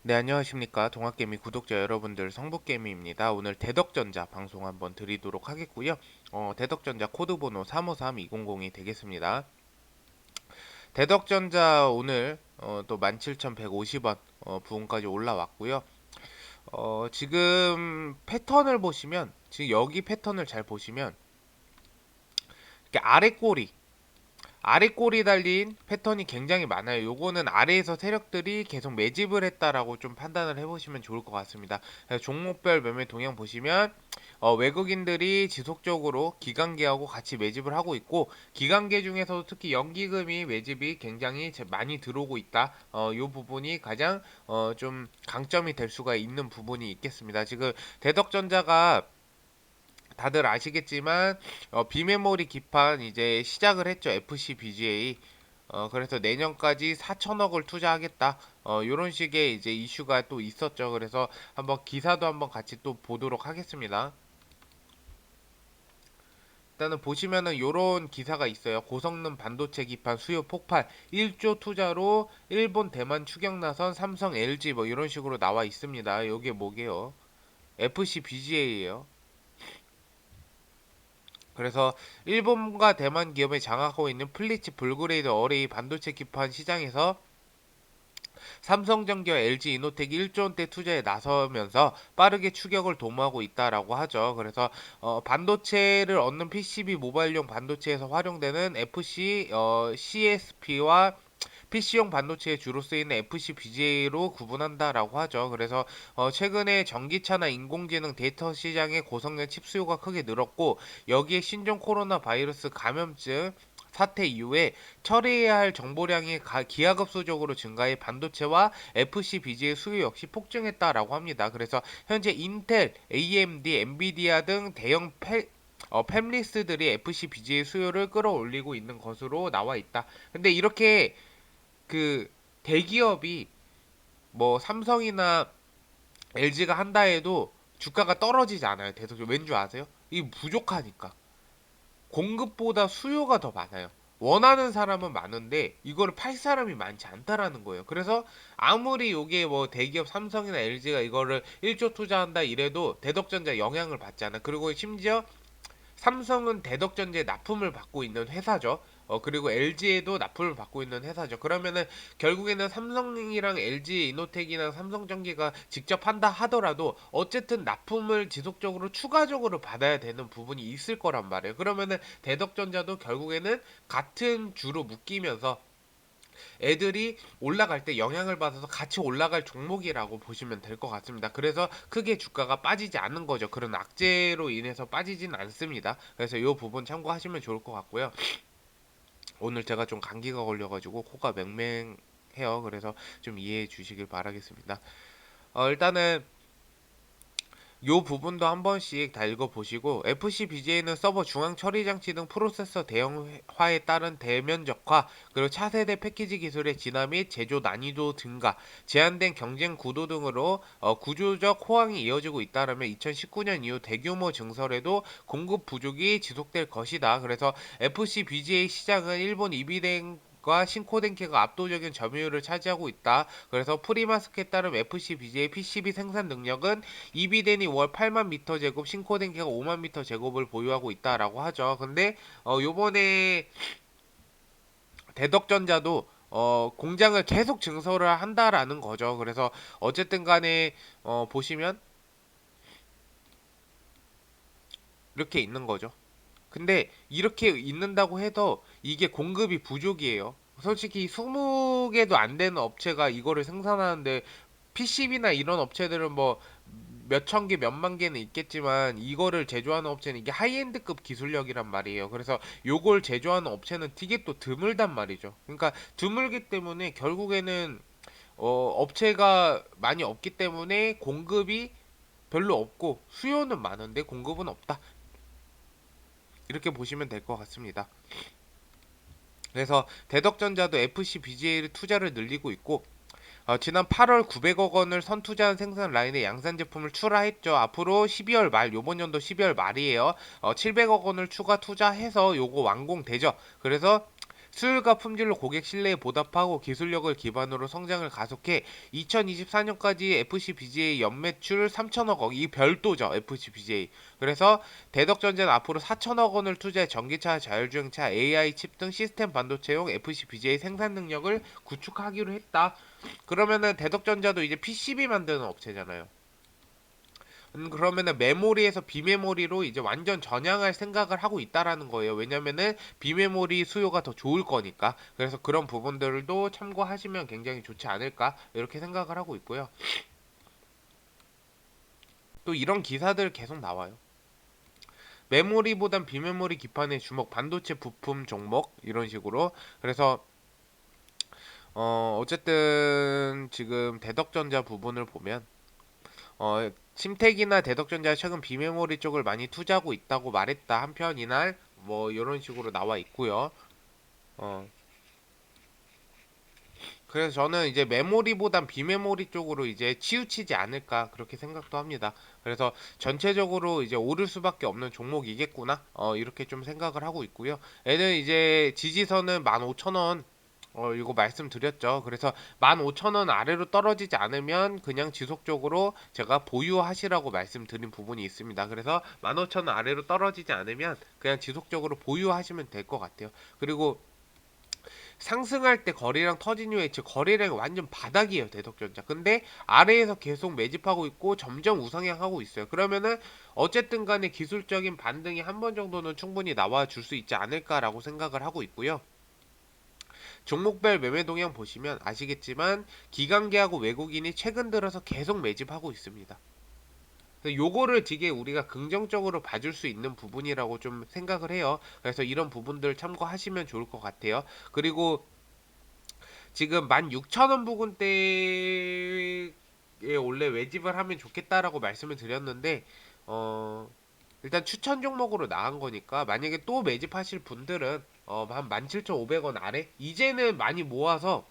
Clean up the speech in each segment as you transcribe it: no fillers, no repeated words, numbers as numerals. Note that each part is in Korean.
네, 안녕하십니까. 동학개미 구독자 여러분들, 성북개미입니다. 오늘 대덕전자 방송 한번 드리도록 하겠고요. 대덕전자 코드번호 353200이 되겠습니다. 대덕전자 오늘 또 17,150원 부근까지 올라왔고요. 지금 패턴을 보시면, 지금 여기 패턴을 잘 보시면, 이렇게 아래 꼬리 달린 패턴이 굉장히 많아요. 요거는 아래에서 세력들이 계속 매집을 했다라고 좀 판단을 해보시면 좋을 것 같습니다. 그래서 종목별 매매 동향 보시면 외국인들이 지속적으로 기관계하고 같이 매집을 하고 있고, 기관계 중에서도 특히 연기금이 매집이 굉장히 많이 들어오고 있다. 요 부분이 가장 좀 강점이 될 수가 있는 부분이 있겠습니다. 지금 대덕전자가 다들 아시겠지만 비메모리 기판 이제 시작을 했죠. FCBGA. 그래서 내년까지 4천억을 투자하겠다. 요런 식의 이제 이슈가 또 있었죠. 그래서 한번 기사도 한번 같이 또 보도록 하겠습니다. 일단은 보시면은 요런 기사가 있어요. 고성능 반도체 기판 수요 폭발, 1조 투자로 일본 대만 추격 나선 삼성 LG 뭐 이런 식으로 나와 있습니다. 요게 뭐게요? FCBGA예요. 그래서 일본과 대만 기업이 장악하고 있는 플리츠 불그레이드 어레이 반도체 기판 시장에서 삼성전기와 LG 이노텍이 1조 원대 투자에 나서면서 빠르게 추격을 도모하고 있다라고 하죠. 그래서 반도체를 얻는 PCB 모바일용 반도체에서 활용되는 FC CSP와 PC용 반도체에 주로 쓰이는 FCBGA로 구분한다라고 하죠. 그래서 최근에 전기차나 인공지능 데이터 시장의 고성능 칩 수요가 크게 늘었고, 여기에 신종 코로나 바이러스 감염증 사태 이후에 처리해야 할 정보량이 기하급수적으로 증가해 반도체와 FCBGA 수요 역시 폭증했다라고 합니다. 그래서 현재 인텔, AMD, 엔비디아 등 대형 팹리스들이 FCBGA 수요를 끌어올리고 있는 것으로 나와 있다. 근데 이렇게 그 대기업이 뭐 삼성이나 LG가 한다 해도 주가가 떨어지지 않아요. 대체적으로 왠줄 아세요? 이 부족하니까. 공급보다 수요가 더 많아요. 원하는 사람은 많은데 이거를 팔 사람이 많지 않다라는 거예요. 그래서 아무리 요게 뭐 대기업 삼성이나 LG가 이거를 1조 투자한다 이래도 대덕전자 영향을 받지 않아. 그리고 심지어 삼성은 대덕전자에 납품을 받고 있는 회사죠. 그리고 LG에도 납품을 받고 있는 회사죠. 그러면은 결국에는 삼성이랑 LG 이노텍이나 삼성전기가 직접 한다 하더라도 어쨌든 납품을 지속적으로 추가적으로 받아야 되는 부분이 있을 거란 말이에요. 그러면은 대덕전자도 결국에는 같은 주로 묶이면서 애들이 올라갈 때 영향을 받아서 같이 올라갈 종목이라고 보시면 될 것 같습니다. 그래서 크게 주가가 빠지지 않는 거죠. 그런 악재로 인해서 빠지진 않습니다. 그래서 이 부분 참고하시면 좋을 것 같고요. 오늘 제가 좀 감기가 걸려가지고 코가 맹맹해요. 그래서 좀 이해해 주시길 바라겠습니다. 일단은 요 부분도 한 번씩 다 읽어보시고, FCBGA는 서버 중앙 처리 장치 등 프로세서 대형화에 따른 대면적화, 그리고 차세대 패키지 기술의 진화 및 제조 난이도 증가, 제한된 경쟁 구도 등으로 구조적 호황이 이어지고 있다라면 2019년 이후 대규모 증설에도 공급 부족이 지속될 것이다. 그래서 FCBGA 시장은 일본 이비덴 과 신코덴케가 압도적인 점유율을 차지하고 있다. 그래서 프리마스크에 따른 FCBGA PCB 생산 능력은 이비덴이 월 8만 미터 제곱, 신코덴기가 5만 미터 제곱을 보유하고 있다라고 하죠. 근데 요번에 대덕전자도 공장을 계속 증설을 한다라는 거죠. 그래서 어쨌든 간에 보시면 이렇게 있는 거죠. 근데 이렇게 있는다고 해도 이게 공급이 부족이에요. 솔직히 20개도 안 되는 업체가 이거를 생산하는데, PCB나 이런 업체들은 뭐 몇천 개, 몇만 개는 있겠지만 이거를 제조하는 업체는 이게 하이엔드급 기술력이란 말이에요. 그래서 요걸 제조하는 업체는 되게 또 드물단 말이죠. 그러니까 드물기 때문에 결국에는 업체가 많이 없기 때문에 공급이 별로 없고 수요는 많은데 공급은 없다. 이렇게 보시면 될 것 같습니다. 그래서 대덕전자도 FCBGA 투자를 늘리고 있고, 지난 8월 900억 원을 선투자한 생산 라인의 양산 제품을 출하했죠. 앞으로 12월 말, 요번 연도 12월 말이에요. 700억 원을 추가 투자해서 요거 완공되죠. 그래서 수율과 품질로 고객 신뢰에 보답하고 기술력을 기반으로 성장을 가속해 2024년까지 FCBGA 연매출 3천억 원, 이 별도죠, FCBGA. 그래서 대덕전자는 앞으로 4천억 원을 투자해 전기차, 자율주행차, AI 칩 등 시스템 반도체용 FCBGA 생산 능력을 구축하기로 했다. 그러면은 대덕전자도 이제 PCB 만드는 업체잖아요. 그러면은 메모리에서 비메모리로 이제 완전 전향할 생각을 하고 있다라는 거예요. 왜냐면은 비메모리 수요가 더 좋을 거니까. 그래서 그런 부분들도 참고하시면 굉장히 좋지 않을까 이렇게 생각을 하고 있고요. 또 이런 기사들 계속 나와요. 메모리보단 비메모리 기판의 주목, 반도체 부품 종목 이런 식으로. 그래서 어쨌든 지금 대덕전자 부분을 보면 심택이나 대덕전자 최근 비메모리 쪽을 많이 투자하고 있다고 말했다. 한편 이날 뭐 이런 식으로 나와 있고요. 어, 그래서 저는 이제 메모리보단 비메모리 쪽으로 이제 치우치지 않을까 그렇게 생각도 합니다. 그래서 전체적으로 이제 오를 수밖에 없는 종목이겠구나. 이렇게 좀 생각을 하고 있고요. 얘는 이제 지지선은 15,000원 이거 말씀드렸죠. 그래서 15,000원 아래로 떨어지지 않으면 그냥 지속적으로 제가 보유하시라고 말씀드린 부분이 있습니다. 그래서 15,000원 아래로 떨어지지 않으면 그냥 지속적으로 보유하시면 될 것 같아요. 그리고 상승할 때 거래량 터진 이후에 즉 거래량이 완전 바닥이에요, 대덕전자. 근데 아래에서 계속 매집하고 있고 점점 우상향하고 있어요. 그러면은 어쨌든 간에 기술적인 반등이 한 번 정도는 충분히 나와 줄 수 있지 않을까라고 생각을 하고 있고요. 종목별 매매 동향 보시면 아시겠지만 기관계하고 외국인이 최근 들어서 계속 매집하고 있습니다. 요거를 되게 우리가 긍정적으로 봐줄 수 있는 부분이라고 좀 생각을 해요. 그래서 이런 부분들 참고하시면 좋을 것 같아요. 그리고 지금 16,000원 부근대에 원래 매집을 하면 좋겠다라고 말씀을 드렸는데 일단 추천 종목으로 나간 거니까 만약에 또 매집하실 분들은 한 17,500원 아래 이제는 많이 모아서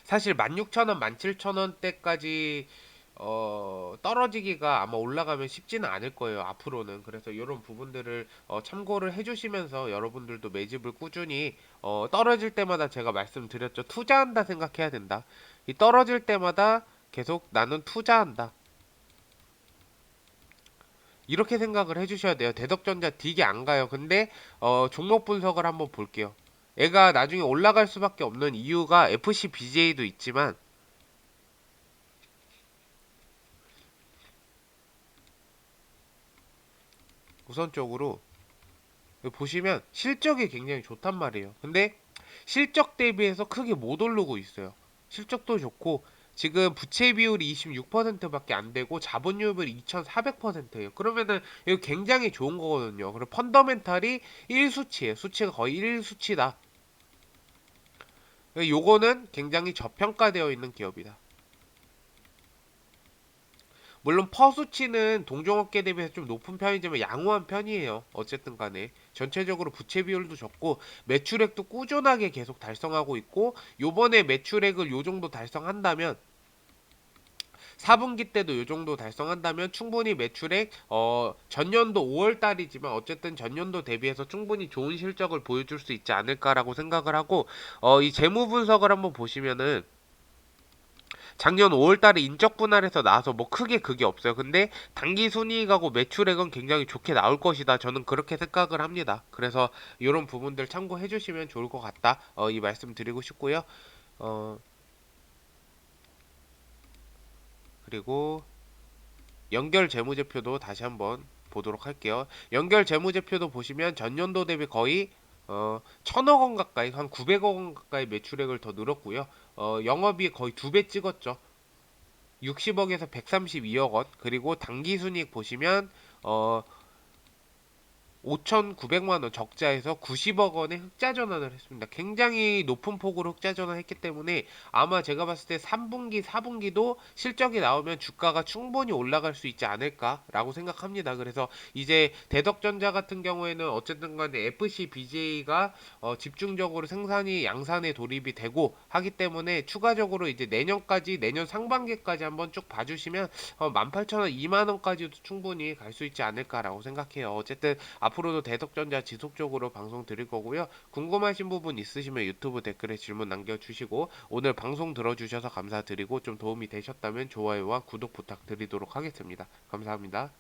사실 16,000원, 17,000원대까지 떨어지기가 아마 올라가면 쉽지는 않을 거예요, 앞으로는. 그래서 이런 부분들을 참고를 해주시면서 여러분들도 매집을 꾸준히 떨어질 때마다 제가 말씀드렸죠. 투자한다 생각해야 된다. 이 떨어질 때마다 계속 나는 투자한다. 이렇게 생각을 해주셔야 돼요. 대덕전자 되게 안 가요. 근데 종목 분석을 한번 볼게요. 얘가 나중에 올라갈 수밖에 없는 이유가 FCBJ도 있지만 우선적으로 보시면 실적이 굉장히 좋단 말이에요. 근데 실적 대비해서 크게 못 오르고 있어요. 실적도 좋고 지금 부채 비율이 26%밖에 안 되고 자본율이 2,400%예요. 그러면은 이거 굉장히 좋은 거거든요. 그리고 펀더멘탈이 1수치예요. 수치가 거의 1수치다. 요거는 굉장히 저평가되어 있는 기업이다. 물론 퍼수치는 동종업계 대비해서 좀 높은 편이지만 양호한 편이에요. 어쨌든 간에 전체적으로 부채 비율도 적고 매출액도 꾸준하게 계속 달성하고 있고 요번에 매출액을 요 정도 달성한다면 4분기 때도 요 정도 달성한다면 충분히 매출액 전년도 5월 달이지만 어쨌든 전년도 대비해서 충분히 좋은 실적을 보여줄 수 있지 않을까라고 생각을 하고 이 재무 분석을 한번 보시면은 작년 5월달에 인적 분할에서 나와서 뭐 크게 그게 없어요. 근데 단기 순이익하고 매출액은 굉장히 좋게 나올 것이다. 저는 그렇게 생각을 합니다. 그래서 이런 부분들 참고해 주시면 좋을 것 같다. 이 말씀 드리고 싶고요. 어, 그리고 연결 재무제표도 다시 한번 보도록 할게요. 연결 재무제표도 보시면 전년도 대비 거의 1,000억 원 가까이 한 900억 원 가까이 매출액을 더 늘었고요. 영업이 거의 2배 찍었죠. 60억에서 132억 원. 그리고 당기순이익 보시면 어 5,900만 원 적자에서 90억 원의 흑자 전환을 했습니다. 굉장히 높은 폭으로 흑자 전환했기 때문에 아마 제가 봤을 때 3분기, 4분기도 실적이 나오면 주가가 충분히 올라갈 수 있지 않을까라고 생각합니다. 그래서 이제 대덕전자 같은 경우에는 어쨌든 간에 FCBJ가 집중적으로 생산이 양산에 돌입이 되고 하기 때문에 추가적으로 이제 내년까지 내년 상반기까지 한번 쭉 봐주시면 18,000원, 2만 원까지도 충분히 갈 수 있지 않을까라고 생각해요. 어쨌든 앞으로도 대덕전자 지속적으로 방송 드릴 거고요. 궁금하신 부분 있으시면 유튜브 댓글에 질문 남겨주시고 오늘 방송 들어주셔서 감사드리고 좀 도움이 되셨다면 좋아요와 구독 부탁드리도록 하겠습니다. 감사합니다.